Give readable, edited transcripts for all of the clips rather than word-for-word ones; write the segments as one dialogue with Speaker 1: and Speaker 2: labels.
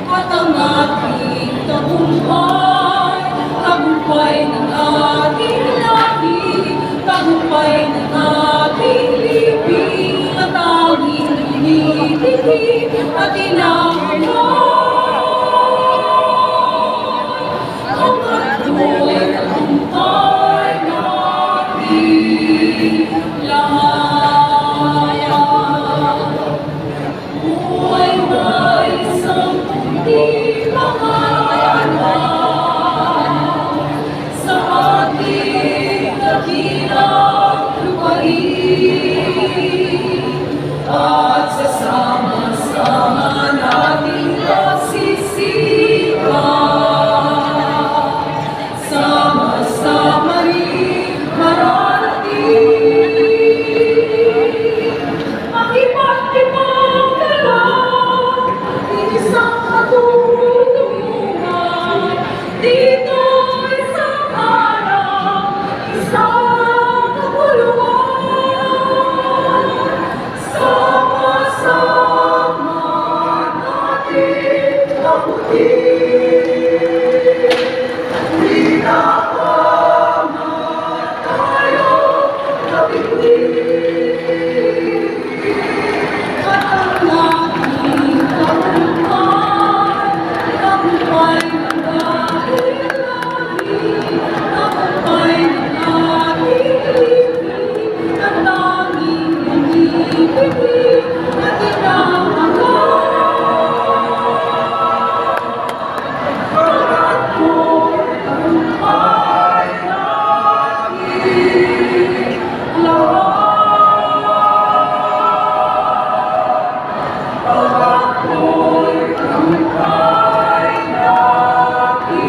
Speaker 1: At ang ating tagumpay, tagumpay ng ating lahi, tagumpay ng ating libing, at tanging iniibig at inahalay. Ang ako'y tagumpay natin laya. Buhay na isang puting pangalan sa ating dakilang lupain, at sa sama-sama nating nasisipan, sama-sama rin mararating ang iba't ibang dalaw, isang katutulungan dito isang araw, isang kapuluan. Sama-sama natin abutin, pinakamat tayo na bituin. At ang ating tagumpay, tagumpay ng ating lahi, tagumpay ng ating libing, at tanging iniibig at inahalay. At ako'y tagumpay natin lahat. Ako'y tagumpay natin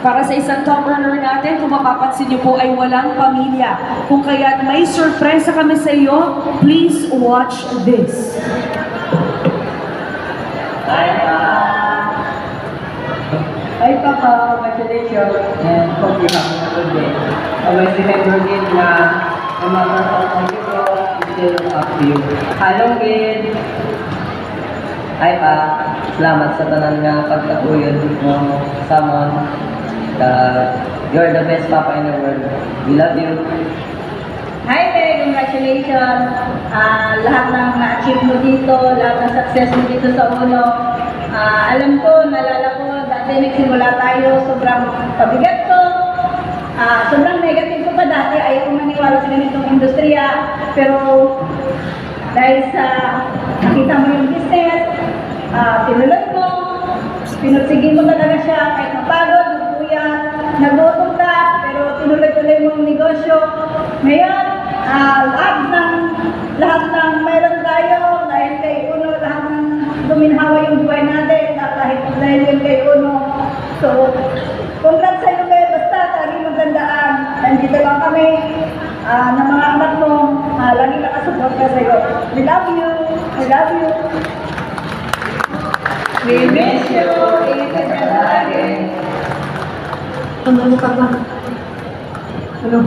Speaker 2: Para sa isang top runner natin, kung mapapansin niyo po ay walang pamilya. Kung kaya't may surpresa kami sa iyo, please watch this.
Speaker 3: Hi Papa, congratulations and hope you have a good day. Always remember din na no matter how long you go, it's still up to you. Hello Gid! Hi Pa, salamat sa tanan nga pagkatuyod mo sa mon. You're the best Papa in the world. We love you.
Speaker 4: Hi Meg, congratulations! Lahat ng na-achieve mo dito, lahat ng success mo dito sa Uno. Alam ko, nalala ko, dati nagsimula tayo, sobrang pabigat ko. Sobrang negative ko pa dati, ayaw ko maniwala sa ganitong industriya. Pero dahil sa nakita mo yung business, tinuloy mo, pinursige mo talaga siya, kahit mapagod, magpuyat, nagutom ka, pero tinuloy-tuloy mo yung negosyo. Ngayon, lahat ng meron tayo, dahil kay Uno, lahat ng duminhawa yung buhay natin, kahit dahil yun kay Uno. So, congrats sa'yo kayo, basta lagi magandaan. Nandito lang kami, ng mga anak mo, lagi nakasupport ka sa'yo. We love you. I love you. We miss you. Ingat ka lagi.
Speaker 2: Ano ka ba? Ano?